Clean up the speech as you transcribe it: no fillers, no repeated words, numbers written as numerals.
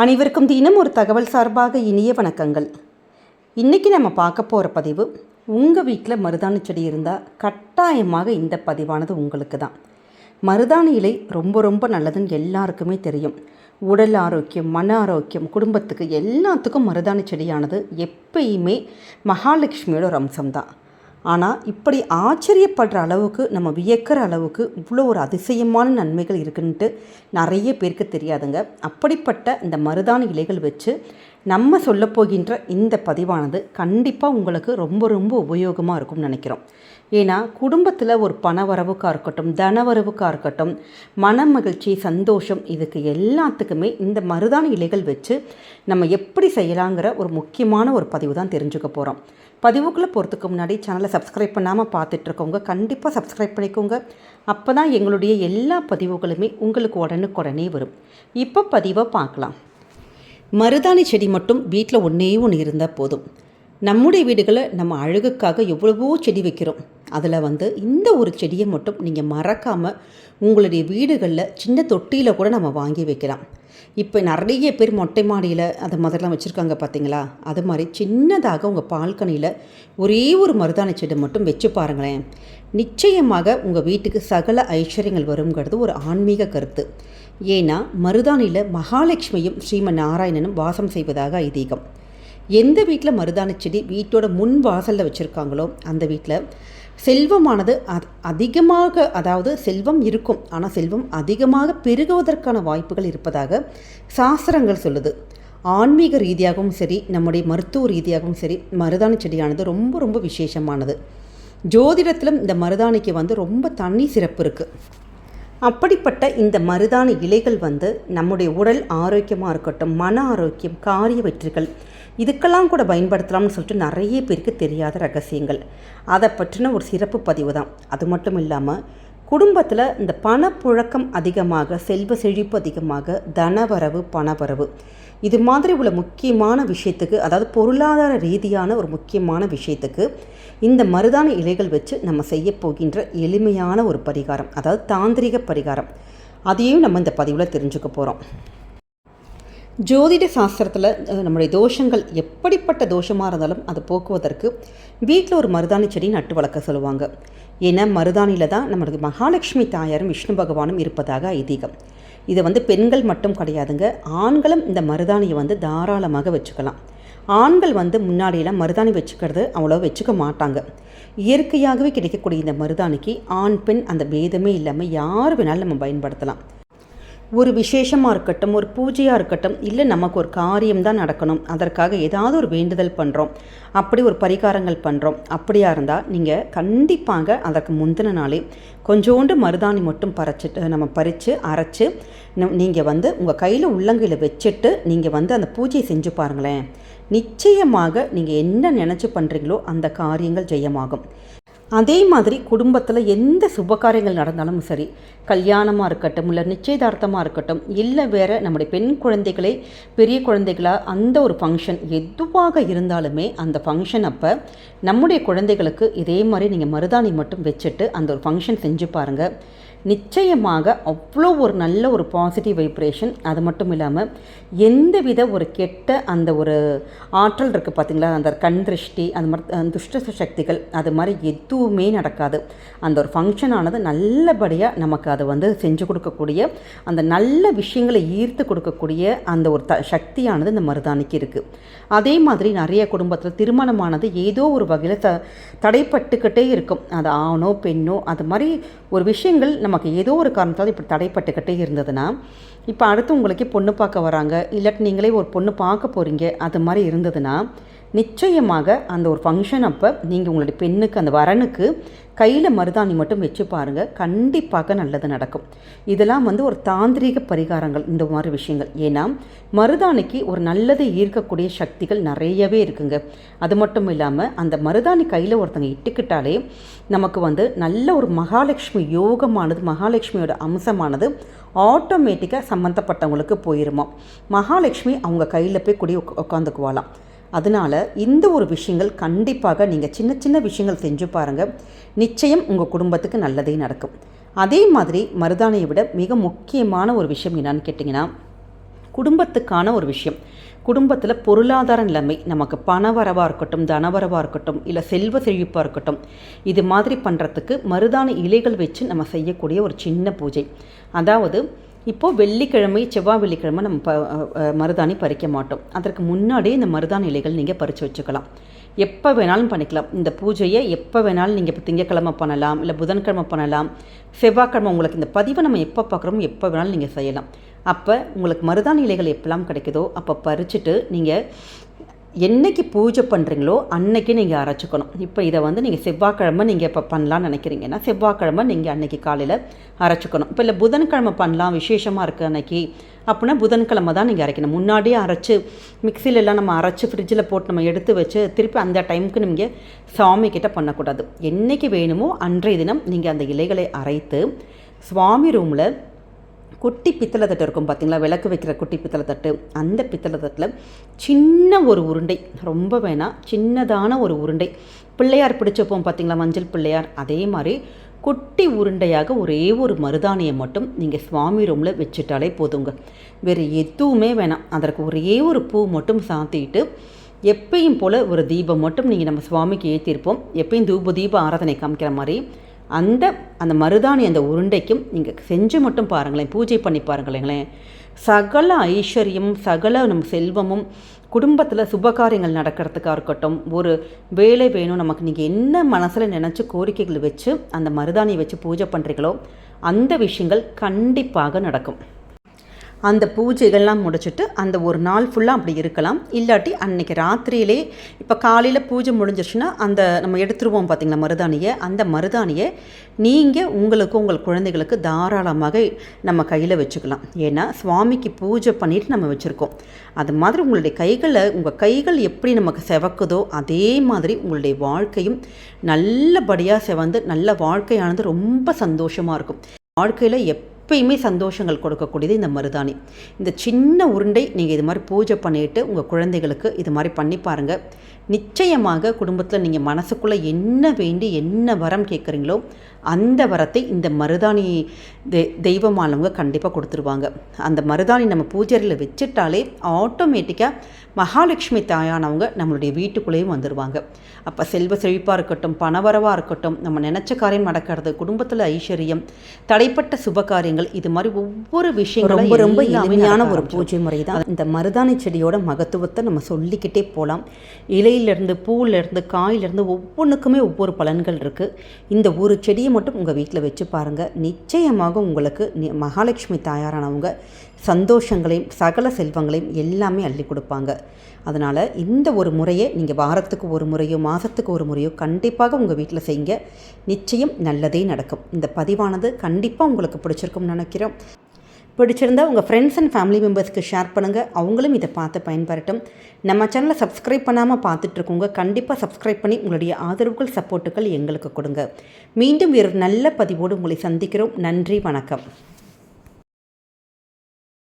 அனைவருக்கும் தினம் ஒரு தகவல் சார்பாக இனிய வணக்கங்கள். இன்றைக்கி நம்ம பார்க்க போகிற பதிவு, உங்கள் வீட்டில் மருதாணி செடி இருந்தால் கட்டாயமாக இந்த பதிவானது உங்களுக்கு தான். மருதாணி இலை ரொம்ப நல்லதுன்னு எல்லாருக்குமே தெரியும். உடல் ஆரோக்கியம், மன ஆரோக்கியம், குடும்பத்துக்கு எல்லாத்துக்கும் மருதாணி செடியானது எப்பயுமே மகாலட்சுமியோட ஒரு அம்சம்தான். ஆனால் இப்படி ஆச்சரியப்படுற அளவுக்கு, நம்ம வியக்கிற அளவுக்கு இவ்வளோ ஒரு அதிசயமான நன்மைகள் இருக்குன்ட்டு நிறைய பேருக்கு தெரியாதுங்க. அப்படிப்பட்ட இந்த மருதாணி இலைகள் வச்சு நம்ம சொல்லப்போகின்ற இந்த பதிவானது கண்டிப்பாக உங்களுக்கு ரொம்ப உபயோகமாக இருக்கும்னு நினைக்கிறோம். ஏன்னா குடும்பத்தில் ஒரு பணவரவுக்காக இருக்கட்டும், தனவரவுக்காக இருக்கட்டும், மன மகிழ்ச்சி, சந்தோஷம், இதுக்கு எல்லாத்துக்குமே இந்த மருதாணி இலைகள் வச்சு நம்ம எப்படி செய்யலாங்கிற ஒரு முக்கியமான ஒரு பதிவு தான் தெரிஞ்சுக்க போகிறோம். பதிவுக்குள்ளே போகிறதுக்கு முன்னாடி சேனலை சப்ஸ்கிரைப் பண்ணாமல் பார்த்துட்ருக்கவங்க கண்டிப்பாக சப்ஸ்கிரைப் பண்ணிக்கோங்க. அப்போ தான் எங்களுடைய எல்லா பதிவுகளுமே உங்களுக்கு உடனுக்குடனே வரும். இப்போ பதிவை பார்க்கலாம். மருதாணி செடி மட்டும் வீட்டில் ஒன்றே இருந்தால் போதும். நம்முடைய வீடுகளில் நம்ம அழகுக்காக எவ்வளவோ செடி வைக்கிறோம். அதில் இந்த ஒரு செடியை மட்டும் நீங்கள் மறக்காமல் உங்களுடைய வீடுகளில் சின்ன தொட்டியில் கூட நம்ம வாங்கி வைக்கலாம். இப்போ நிறைய பேர் மொட்டை மாடியில் அதை மாதிரிலாம் வச்சுருக்காங்க பார்த்தீங்களா? அது மாதிரி சின்னதாக உங்கள் பால்கனியில் ஒரே ஒரு மருதாணி செடி மட்டும் வச்சு பாருங்களேன். நிச்சயமாக உங்கள் வீட்டுக்கு சகல ஐஸ்வர்யங்கள் வருங்கிறது ஒரு ஆன்மீக கருத்து. ஏன்னா மருதாணியில் மகாலட்சுமியும் ஸ்ரீமன் நாராயணனும் வாசம் செய்வதாக ஐதீகம். எந்த வீட்டில் மருதாணி செடி வீட்டோட முன் வாசலில் வச்சுருக்காங்களோ அந்த வீட்டில் செல்வமானது அதிகமாக, அதாவது செல்வம் இருக்கும், ஆனால் செல்வம் அதிகமாக பெருகுவதற்கான வாய்ப்புகள் இருப்பதாக சாஸ்திரங்கள் சொல்லுது. ஆன்மீக ரீதியாகவும் சரி, நம்முடைய மருத்துவ ரீதியாகவும் சரி, மருதாணி செடியானது ரொம்ப விசேஷமானது. ஜோதிடத்திலும் இந்த மருதாணிக்கு ரொம்ப தனி சிறப்பு இருக்குது. அப்படிப்பட்ட இந்த மருதாணி இலைகள் நம்முடைய உடல் ஆரோக்கியமாக இருக்கட்டும், மன ஆரோக்கியம், காரிய வெற்றிகள், இதுக்கெல்லாம் கூட பயன்படுத்தலாம்னு சொல்லிட்டு நிறைய பேருக்கு தெரியாத ரகசியங்கள். அதை பற்றின ஒரு சிறப்பு பதிவு தான். அது மட்டும் இல்லாமல் குடும்பத்தில் இந்த பணப்புழக்கம் அதிகமாக, செல்வ செழிப்பு அதிகமாக, தனவரவு, பணவரவு, இது மாதிரி உள்ள முக்கியமான விஷயத்துக்கு, அதாவது பொருளாதார ரீதியான ஒரு முக்கியமான விஷயத்துக்கு இந்த மருதாணி இலைகள் வச்சு நம்ம செய்ய போகின்ற எளிமையான ஒரு பரிகாரம், அதாவது தாந்திரிக பரிகாரம், அதையும் நம்ம இந்த பதிவில் தெரிஞ்சுக்க போகிறோம். ஜோதிட சாஸ்திரத்தில் நம்முடைய தோஷங்கள் எப்படிப்பட்ட தோஷமாக இருந்தாலும் அதை போக்குவதற்கு வீட்டில் ஒரு மருதாணி செடி நட்டு வளர்க்க சொல்லுவாங்க. ஏன்னா மருதாணியில் தான் நம்மளுக்கு மகாலட்சுமி தாயாரும் விஷ்ணு பகவானும் இருப்பதாக ஐதீகம். இது பெண்கள் மட்டும் கிடையாதுங்க, ஆண்களும் இந்த மருதாணியை தாராளமாக வச்சுக்கலாம். ஆண்கள் முன்னாடியெல்லாம் மருதாணி வச்சுக்கிறது அவ்வளோ வச்சுக்க மாட்டாங்க. இயற்கையாகவே கிடைக்கக்கூடிய இந்த மருதாணிக்கு ஆண் பெண் அந்த பேதமே இல்லாமல் யார் வேணாலும் நம்ம பயன்படுத்தலாம். ஒரு விசேஷமாக இருக்கட்டும், ஒரு பூஜையாக இருக்கட்டும், இல்லை நமக்கு ஒரு காரியம் தான் நடக்கணும், அதற்காக ஏதாவது ஒரு வேண்டுதல் பண்ணுறோம், அப்படி ஒரு பரிகாரங்கள் பண்ணுறோம், அப்படியா இருந்தால் நீங்கள் கண்டிப்பாக அதற்கு முந்தின நாளே கொஞ்சோண்டு மருதாணி மட்டும் நம்ம பறித்து அரைச்சி நீங்கள் உங்கள் கையில் உள்ளங்கையில் வச்சுட்டு நீங்கள் அந்த பூஜையை செஞ்சு பாருங்களேன். நிச்சயமாக நீங்கள் என்ன நினச்சி பண்ணுறீங்களோ அந்த காரியங்கள் ஜெயமாகும். அதே மாதிரி குடும்பத்தில் எந்த சுபகாரியங்கள் நடந்தாலும் சரி, கல்யாணமாக இருக்கட்டும், இல்லை நிச்சயதார்த்தமாக இருக்கட்டும், இல்லை வேறு நம்முடைய பெண் குழந்தைகளே பெரிய குழந்தைகளாக அந்த ஒரு ஃபங்க்ஷன் எதுவாக இருந்தாலுமே அந்த ஃபங்க்ஷன் அப்போ நம்முடைய குழந்தைகளுக்கு இதே மாதிரி நீங்கள் மருதாணி மட்டும் வச்சுட்டு அந்த ஒரு ஃபங்க்ஷன் செஞ்சு பாருங்கள். நிச்சயமாக அவ்வளோ ஒரு நல்ல ஒரு பாசிட்டிவ் வைப்ரேஷன். அது மட்டும் இல்லாமல் எந்தவித ஒரு கெட்ட அந்த ஒரு ஆற்றல் இருக்குது பார்த்திங்களா, அந்த கண் திருஷ்டி, அது மாதிரி துஷ்ட சக்திகள், அது மாதிரி எதுவுமே நடக்காது. அந்த ஒரு ஃபங்க்ஷனானது நல்லபடியாக நமக்கு அதை செஞ்சு கொடுக்கக்கூடிய, அந்த நல்ல விஷயங்களை ஈர்த்து கொடுக்கக்கூடிய அந்த ஒரு சக்தியானது இந்த மருதாணிக்கு இருக்குது. அதே மாதிரி நிறைய குடும்பத்தில் திருமணமானது ஏதோ ஒரு வகையில் தடைப்பட்டுக்கிட்டே இருக்கும். அது ஆணோ பெண்ணோ, அது மாதிரி ஒரு விஷயங்கள் நமக்கு ஏதோ ஒரு காரணத்தால் இப்படி தடைப்பட்டுக்கிட்டே இருந்ததுன்னா, இப்போ அடுத்து உங்களுக்கு பொண்ணு பார்க்க வராங்க, இல்லாட்டி நீங்களே ஒரு பொண்ணு பார்க்க போகிறீங்க, அது மாதிரி இருந்ததுன்னா நிச்சயமாக அந்த ஒரு ஃபங்க்ஷன் அப்போ நீங்கள் உங்களுடைய பெண்ணுக்கு, அந்த வரனுக்கு கையில் மருதாணி மட்டும் வச்சு பாருங்கள், கண்டிப்பாக நல்லது நடக்கும். இதெல்லாம் ஒரு தாந்திரிக பரிகாரங்கள், இந்த மாதிரி விஷயங்கள். ஏன்னா மருதாணிக்கு ஒரு நல்லதை ஈர்க்கக்கூடிய சக்திகள் நிறையவே இருக்குங்க. அது மட்டும் இல்லாமல் அந்த மருதாணி கையில் ஒருத்தங்க இட்டுக்கிட்டாலே நமக்கு நல்ல ஒரு மகாலட்சுமி யோகமானது, மகாலட்சுமியோட அம்சமானது ஆட்டோமேட்டிக்காக சம்மந்தப்பட்டவங்களுக்கு போயிருமா. மகாலட்சுமி அவங்க கையில் போய் கூடி உட்காந்துக்குவாளாம். அதனால் இந்த ஒரு விஷயங்கள் கண்டிப்பாக நீங்கள் சின்ன விஷயங்கள் செஞ்சு பாருங்கள். நிச்சயம் உங்கள் குடும்பத்துக்கு நல்லதே நடக்கும். அதே மாதிரி மருதாணியை விட மிக முக்கியமான ஒரு விஷயம் என்னன்னு கேட்டிங்கன்னா, குடும்பத்துக்கான ஒரு விஷயம். குடும்பத்தில் பொருளாதார நிலைமை, நமக்கு பணவரவாக இருக்கட்டும், தனவரவாக இருக்கட்டும், இல்லை செல்வ செழிப்பாக இருக்கட்டும், இது மாதிரி பண்ணுறதுக்கு மருதாணி இலைகள் வச்சு நம்ம செய்யக்கூடிய ஒரு சின்ன பூஜை. அதாவது இப்போது வெள்ளிக்கிழமை, செவ்வாய் வெள்ளிக்கிழமை நம்ம மருதாணி பறிக்க மாட்டோம். அதற்கு முன்னாடியே இந்த மருதாணி இலைகள் நீங்கள் பறித்து வச்சுக்கலாம். எப்போ வேணாலும் பண்ணிக்கலாம். இந்த பூஜையை எப்போ வேணாலும் நீங்கள் இப்போ திங்கக்கிழமை பண்ணலாம், இல்லை புதன்கிழமை பண்ணலாம், செவ்வாய்க்கிழமை. உங்களுக்கு இந்த பதிவை நம்ம எப்போ பார்க்குறோமோ எப்போ வேணாலும் நீங்கள் செய்யலாம். அப்போ உங்களுக்கு மருதாணி இலைகள் எப்போலாம் கிடைக்குதோ அப்போ பறிச்சுட்டு நீங்கள் என்றைக்கு பூஜை பண்ணுறீங்களோ அன்னைக்கு நீங்கள் அரைச்சிக்கணும். இப்போ இதை நீங்கள் செவ்வாய்க்கிழமை நீங்கள் இப்போ பண்ணலான்னு நினைக்கிறீங்கன்னா செவ்வாய்க்கிழமை நீங்கள் அன்றைக்கி காலையில் அரைச்சிக்கணும். இப்போ இல்லை புதன்கிழமை பண்ணலாம், விசேஷமாக இருக்குது அன்றைக்கி அப்படின்னா புதன்கிழமை தான் நீங்கள் அரைக்கணும். முன்னாடியே அரைச்சி மிக்சிலெல்லாம் நம்ம அரைச்சி ஃப்ரிட்ஜில் போட்டு நம்ம எடுத்து வச்சு திருப்பி அந்த டைமுக்கு நீங்கள் சுவாமி கிட்ட பண்ணக்கூடாது. என்றைக்கு வேணுமோ அன்றைய தினம் நீங்கள் அந்த இலைகளை அரைத்து சுவாமி ரூமில் குட்டி பித்தளை தட்டு இருக்கும் பார்த்திங்களா, விளக்கு வைக்கிற குட்டி பித்தளை தட்டு, அந்த பித்தளை தட்டில் சின்ன ஒரு உருண்டை, ரொம்ப வேணாம், சின்னதான ஒரு உருண்டை, பிள்ளையார் பிடிச்சப்போம் பார்த்திங்களா மஞ்சள் பிள்ளையார், அதே மாதிரி குட்டி உருண்டையாக ஒரே ஒரு மருதாணியை மட்டும் நீங்கள் சுவாமி ரூமில் வச்சுட்டாலே போதுங்க. வேறு எதுவுமே வேணாம். அதற்கு ஒரே ஒரு பூ மட்டும் சாத்திட்டு எப்பயும் போல் ஒரு தீபம் மட்டும் நீங்கள் நம்ம சுவாமிக்கு ஏற்றிருப்போம். எப்பயும் தீப ஆராதனை காமிக்கிற மாதிரி அந்த மருதாணி அந்த உருண்டைக்கும் நீங்கள் செஞ்சு மட்டும் பாருங்களேன், பூஜை பண்ணி பாருங்களேங்களேன். சகல ஐஸ்வர்யம், சகல நம்ம செல்வமும், குடும்பத்தில் சுபகாரியங்கள் நடக்கிறதுக்காக இருக்கட்டும், ஒரு வேலை வேணும் நமக்கு, நீங்கள் என்ன மனசில் நினச்சி கோரிக்கைகள் வச்சு அந்த மருதாணியை வச்சு பூஜை பண்ணுறீங்களோ அந்த விஷயங்கள் கண்டிப்பாக நடக்கும். அந்த பூஜைகள்லாம் முடிச்சுட்டு அந்த ஒரு நாள் ஃபுல்லாக அப்படி இருக்கலாம். இல்லாட்டி அன்றைக்கி ராத்திரியிலே, இப்போ காலையில் பூஜை முடிஞ்சிருச்சுன்னா அந்த நம்ம எடுத்துருவோம் பார்த்திங்களா மருதாணியை, அந்த மருதாணியை நீங்கள் உங்களுக்கு உங்கள் குழந்தைகளுக்கு தாராளமாக நம்ம கையில் வச்சுக்கலாம். ஏன்னா சுவாமிக்கு பூஜை பண்ணிவிட்டு நம்ம வச்சுருக்கோம். அது மாதிரி உங்கள் கைகள் எப்படி நமக்கு செவக்குதோ அதே மாதிரி உங்களுடைய வாழ்க்கையும் நல்லபடியாக செவந்து நல்ல வாழ்க்கையானது ரொம்ப சந்தோஷமாக இருக்கும். வாழ்க்கையில் எப்பயுமே சந்தோஷங்கள் கொடுக்கக்கூடியது இந்த மருதாணி. இந்த சின்ன உருண்டை நீங்கள் இது மாதிரி பூஜை பண்ணிவிட்டு உங்கள் குழந்தைகளுக்கு இது மாதிரி பண்ணி பாருங்கள். நிச்சயமாக குடும்பத்தில் நீங்கள் மனசுக்குள்ளே என்ன வேண்டி என்ன வரம் கேட்குறீங்களோ அந்த வரத்தை இந்த மருதாணி தெய்வமானவங்க கண்டிப்பாக கொடுத்துருவாங்க. அந்த மருதாணி நம்ம பூஜையில் வச்சுட்டாலே ஆட்டோமேட்டிக்காக மகாலட்சுமி தாயானவங்க நம்மளுடைய வீட்டுக்குள்ளேயும் வந்துடுவாங்க. அப்போ செல்வ செழிப்பாக இருக்கட்டும், பணவரவாக இருக்கட்டும், நம்ம நினச்ச காரியம் நடக்கிறது, குடும்பத்தில் ஐஸ்வர்யம், தடைப்பட்ட சுப காரியங்கள், இது மாதிரி ஒவ்வொரு விஷயங்களும் ரொம்ப ரொம்ப எளிமையான ஒரு பூஜை முறை தான். இந்த மருதாணி செடியோட மகத்துவத்தை நம்ம சொல்லிக்கிட்டே போகலாம். இலையிலேருந்து, பூவிலேருந்து, காயிலேருந்து ஒவ்வொன்றுக்குமே ஒவ்வொரு பலன்கள் இருக்குது. இந்த ஒரு செடியை மட்டும் உங்கள் வீட்டில் வச்சு பாருங்கள். நிச்சயமாக உங்களுக்கு மகாலட்சுமி தாயாரானவங்க சந்தோஷங்களையும் சகல செல்வங்களையும் எல்லாமே அள்ளி கொடுப்பாங்க. அதனால் இந்த ஒரு முறையை நீங்கள் வாரத்துக்கு ஒரு முறையோ மாதத்துக்கு ஒரு முறையோ கண்டிப்பாக உங்கள் வீட்டில் செய்யுங்க. நிச்சயம் நல்லதே நடக்கும். இந்த பதிவானது கண்டிப்பாக உங்களுக்கு பிடிச்சிருக்கும்னு நினைக்கிறோம். பிடிச்சிருந்தால் உங்கள் ஃப்ரெண்ட்ஸ் அண்ட் ஃபேமிலி மெம்பர்ஸ்க்கு ஷேர் பண்ணுங்கள், அவங்களும் இதை பார்த்து பயன்பெறட்டும். நம்ம சேனலை சப்ஸ்கிரைப் பண்ணாமல் பார்த்துட்ருக்கோங்க, கண்டிப்பாக சப்ஸ்கிரைப் பண்ணி உங்களுடைய ஆதரவுகள் சப்போர்ட்டுகள் எங்களுக்கு கொடுங்க. மீண்டும் வேறு நல்ல பதிவோடு உங்களை சந்திக்கிறோம். நன்றி, வணக்கம்.